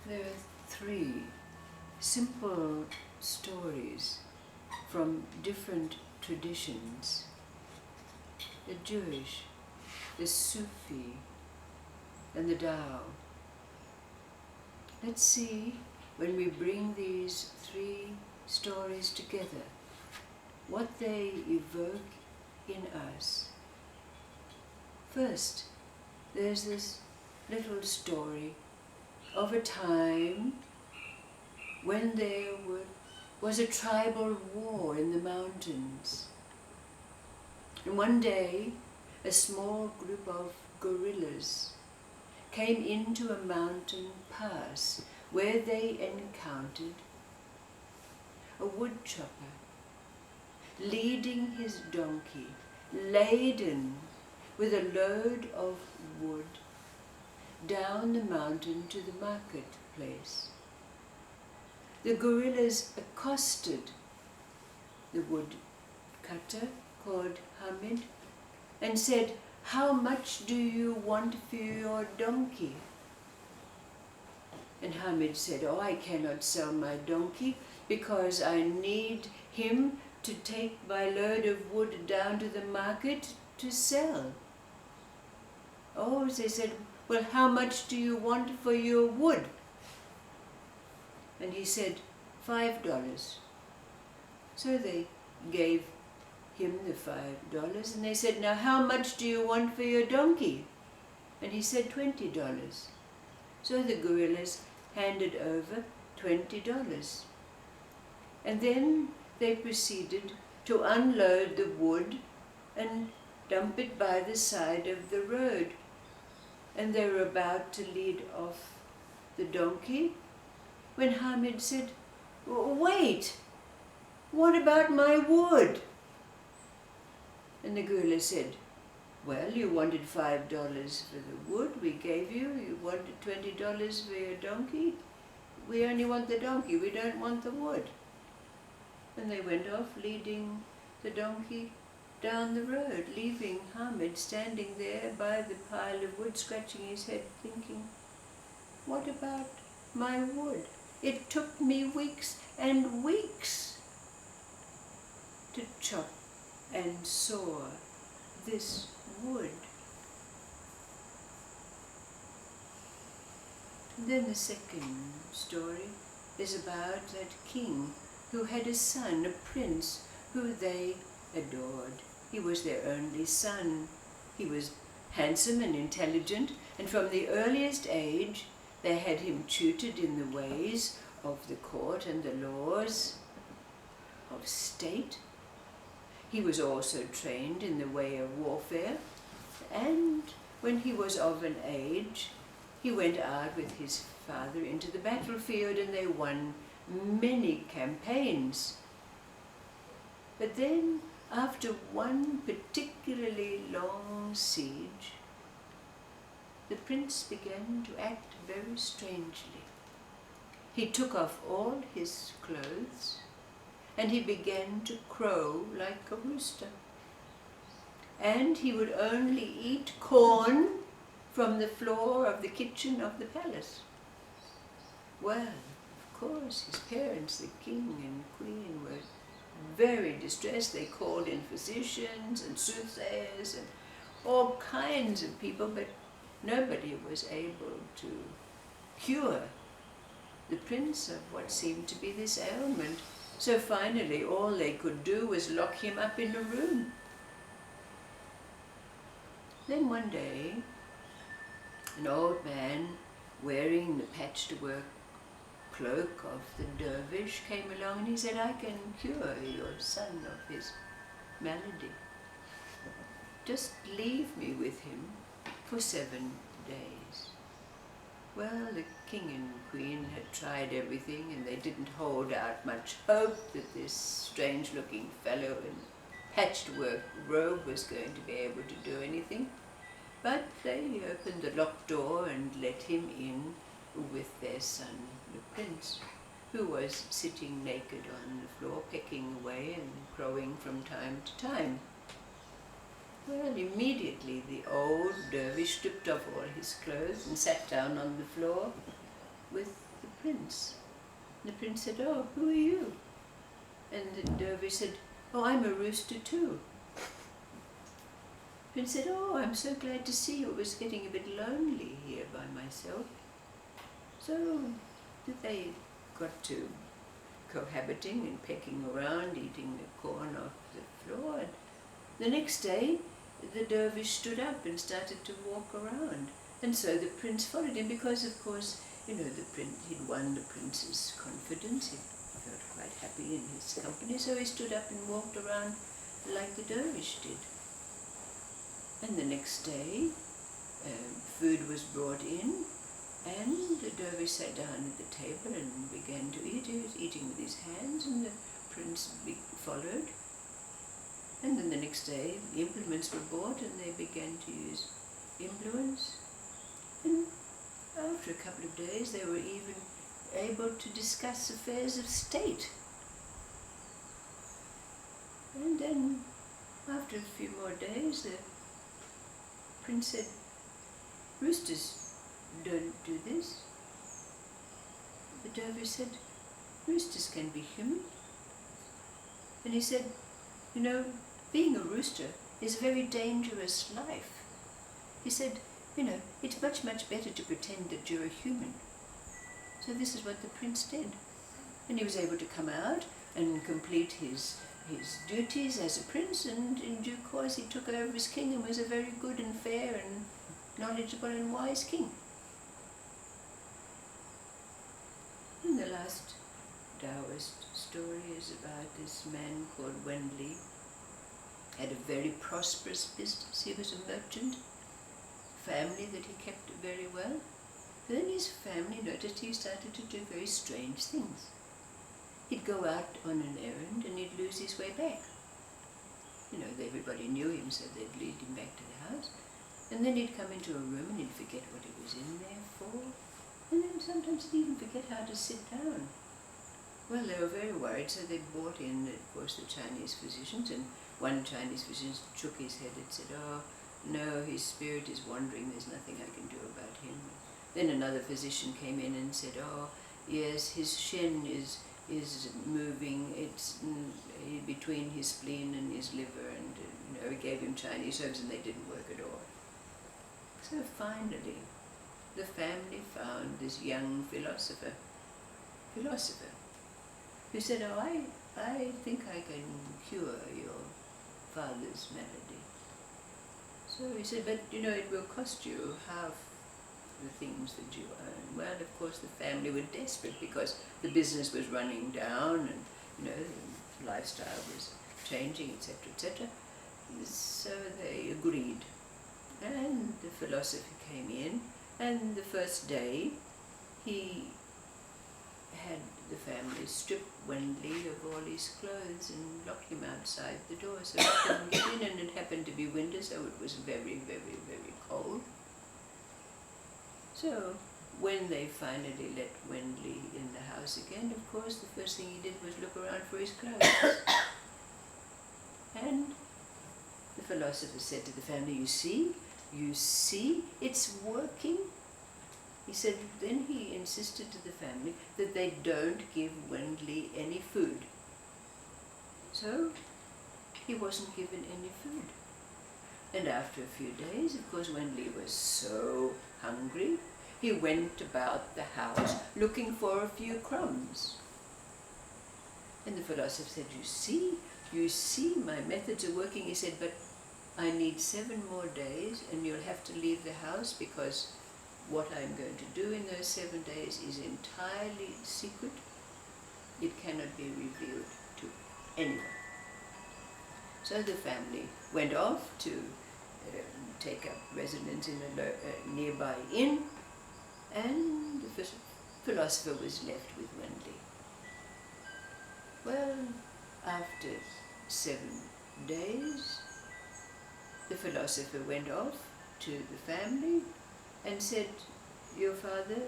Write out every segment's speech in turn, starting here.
There are three simple stories from different traditions: the Jewish, the Sufi, and the Tao. Let's see, when we bring these three stories together, what they evoke in us. First, there's this little story of a time when there was a tribal war in the mountains. And one day, a small group of guerrillas came into a mountain pass where they encountered a woodchopper leading his donkey laden with a load of wood down the mountain to the marketplace. The guerrillas accosted the woodcutter called Hamid and said, "How much do you want for your donkey?" And Hamid said, "Oh, I cannot sell my donkey because I need him to take my load of wood down to the market to sell." Oh, they said, "Well, how much do you want for your wood?" And he said, $5. So they gave him the $5 and they said, "Now how much do you want for your donkey?" And he said, $20. So the guerrillas handed over $20. And then they proceeded to unload the wood and dump it by the side of the road. And they were about to lead off the donkey when Hamid said, "Wait, what about my wood?" And the guerrilla said, "Well, you wanted $5 for the wood we gave you. You wanted $20 for your donkey. We only want the donkey, we don't want the wood." And they went off, leading the donkey down the road, leaving Hamid standing there by the pile of wood, scratching his head, thinking, "What about my wood? It took me weeks and weeks to chop and saw this wood." And then the second story is about that king who had a son, a prince, who they adored. He was their only son. He was handsome and intelligent, and from the earliest age they had him tutored in the ways of the court and the laws of state. He was also trained in the way of warfare, and when he was of an age, he went out with his father into the battlefield, and they won many campaigns. But then, after one particularly long siege, the prince began to act very strangely. He took off all his clothes and he began to crow like a rooster. And he would only eat corn from the floor of the kitchen of the palace. Well, of course, his parents, the king and queen, were very distressed. They called in physicians and soothsayers and all kinds of people, but nobody was able to cure the prince of what seemed to be this ailment. So finally, all they could do was lock him up in a room. Then one day, an old man wearing the patchwork cloak of the dervish came along and he said, "I can cure your son of his malady. Just leave me with him for 7 days." Well, the king and queen had tried everything and they didn't hold out much hope that this strange-looking fellow in patchwork robe was going to be able to do anything. But they opened the locked door and let him in with their son, the prince, who was sitting naked on the floor, pecking away and crowing from time to time. Well, immediately the old dervish stripped off all his clothes and sat down on the floor with the prince. And the prince said, "Oh, who are you?" And the dervish said, "Oh, I'm a rooster too." The prince said, "Oh, I'm so glad to see you. It was getting a bit lonely here by myself." So they got to cohabiting and pecking around, eating the corn off the floor. And the next day, the dervish stood up and started to walk around. And so the prince followed him because, of course, the prince, he'd won the prince's confidence. He felt quite happy in his company, so he stood up and walked around like the dervish did. And the next day, food was brought in, and the dervish sat down at the table and began to eat. He was eating with his hands, and the prince followed. And then the next day, the implements were bought, and they began to use influence. And after a couple of days, they were even able to discuss affairs of state. And then, after a few more days, the prince said, "Roosters don't do this." The dervish said, "Roosters can be human." And he said, "Being a rooster is a very dangerous life." He said, "It's much, much better to pretend that you're a human." So this is what the prince did. And he was able to come out and complete his duties as a prince, and in due course he took over his kingdom and was a very good and fair and knowledgeable and wise king. And the last Taoist story is about this man called Wen Li. Had a very prosperous business. He was a merchant, family that he kept very well. But then his family noticed he started to do very strange things. He'd go out on an errand and he'd lose his way back. Everybody knew him, so they'd lead him back to the house. And then he'd come into a room and he'd forget what he was in there for. And then sometimes he'd even forget how to sit down. Well, they were very worried, so they brought in, of course, the Chinese physicians, and one Chinese physician shook his head and said, "Oh, no, his spirit is wandering, there's nothing I can do about him." Then another physician came in and said, "Oh, yes, his shen is moving, it's between his spleen and his liver," and we gave him Chinese herbs and they didn't work at all. So finally, the family found this young philosopher, who said, "Oh, I think I can cure your father's malady." So he said, "But it will cost you half the things that you own." Well, of course, the family were desperate because the business was running down and the lifestyle was changing, etc., etc. So they agreed, and the philosopher came in, and the first day he had the family strip Wen Li of all his clothes and lock him outside the door so he couldn't get in, and it happened to be winter, so it was very, very, very cold. So when they finally let Wen Li in the house again, of course, the first thing he did was look around for his clothes. And the philosopher said to the family, you see, it's working." He said, then he insisted to the family that they don't give Wen Li any food. So he wasn't given any food. And after a few days, of course, Wen Li was so hungry, he went about the house looking for a few crumbs. And the philosopher said, you see, my methods are working. He said, but I need 7 more days and you'll have to leave the house because what I'm going to do in those 7 days is entirely secret. It cannot be revealed to anyone. So the family went off to take up residence in a nearby inn, and the philosopher was left with Wen Li. Well, after 7 days, the philosopher went off to the family and said, your father,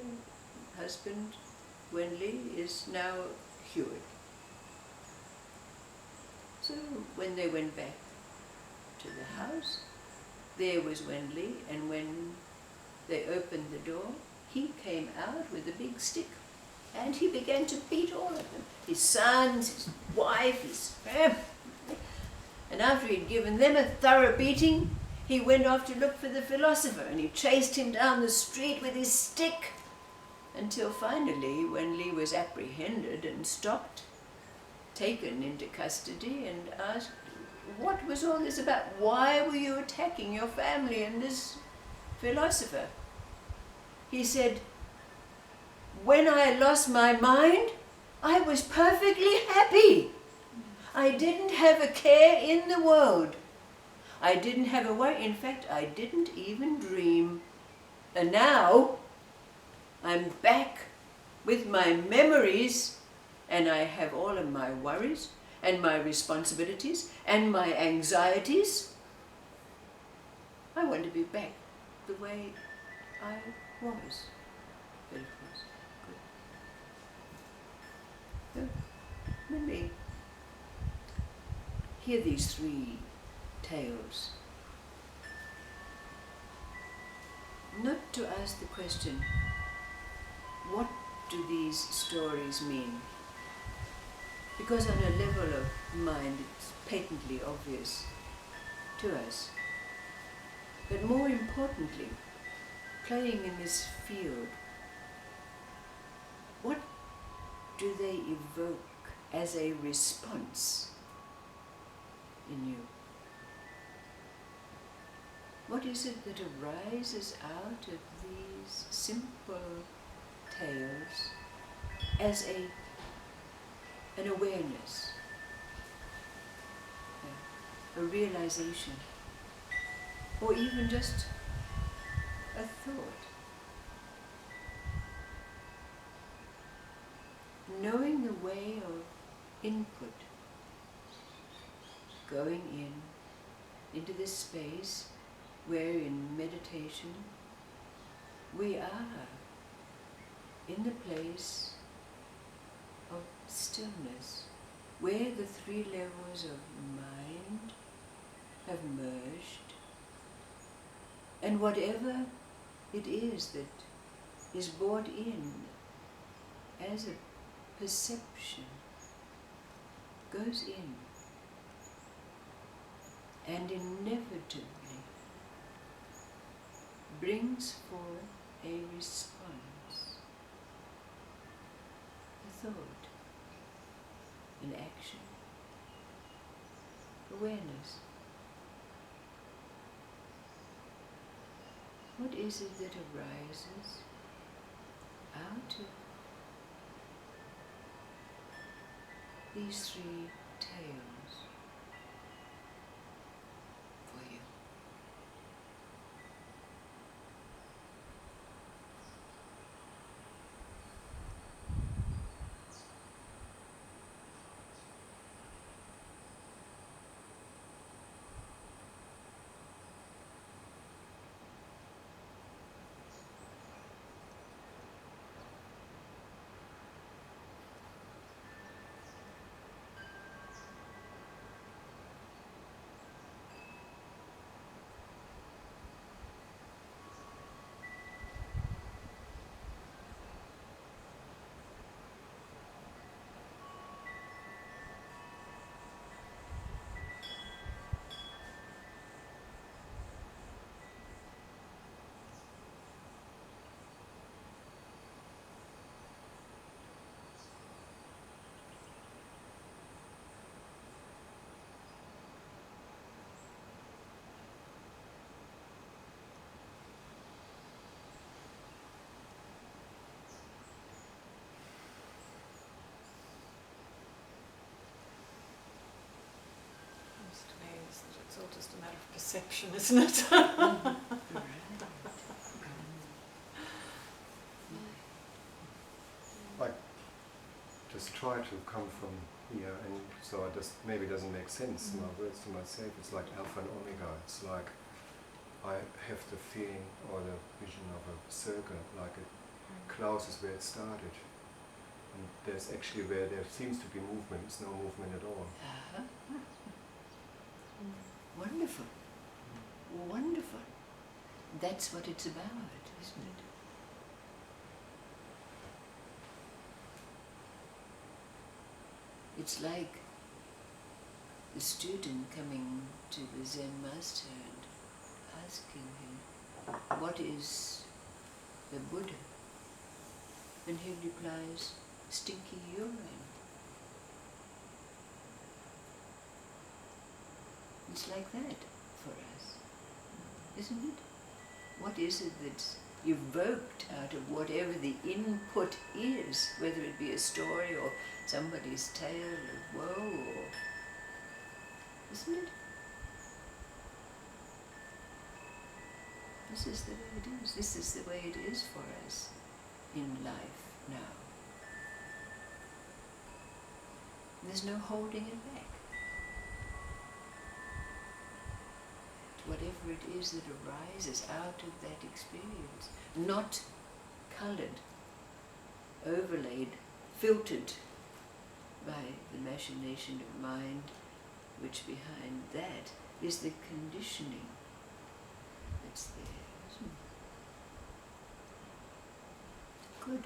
husband, Wen Li, is now cured. So when they went back to the house, there was Wen Li, and when they opened the door, he came out with a big stick. And he began to beat all of them. His sons, his wife, his family. And after he'd given them a thorough beating, he went off to look for the philosopher, and he chased him down the street with his stick, until finally, when Li was apprehended and stopped, taken into custody and asked, what was all this about? Why were you attacking your family and this philosopher? He said, when I lost my mind, I was perfectly happy. I didn't have a care in the world. I didn't have a worry. In fact, I didn't even dream. And now I'm back with my memories, and I have all of my worries and my responsibilities and my anxieties. I want to be back the way I was. But it was good. So, let me hear these three tales. Not to ask the question, what do these stories mean? Because on a level of mind it's patently obvious to us. But more importantly, playing in this field, what do they evoke as a response in you? What is it that arises out of these simple tales as an awareness, a realization, or even just a thought? Knowing the way of input, going into this space where in meditation we are in the place of stillness, where the three levels of mind have merged, and whatever it is that is brought in as a perception goes in and inevitably brings forth a response, a thought, an action, awareness. What is it that arises out of these three tales for you? It's all just a matter of perception, isn't it? Like, just try to come from here, and so it just maybe doesn't make sense. My words to myself, it's like Alpha and Omega. It's like I have the feeling or the vision of a circle, like it closes where it started. And there's actually where there seems to be movement, it's no movement at all. Wonderful. Wonderful. That's what it's about, isn't it? It's like the student coming to the Zen master and asking him, what is the Buddha? And he replies, stinky urine. It's like that for us, isn't it? What is it that's evoked out of whatever the input is, whether it be a story or somebody's tale of woe, or, isn't it? This is the way it is. This is the way it is for us in life now. There's no holding it back. Whatever it is that arises out of that experience, not coloured, overlaid, filtered by the machination of mind, which behind that is the conditioning that's there, isn't it? Good.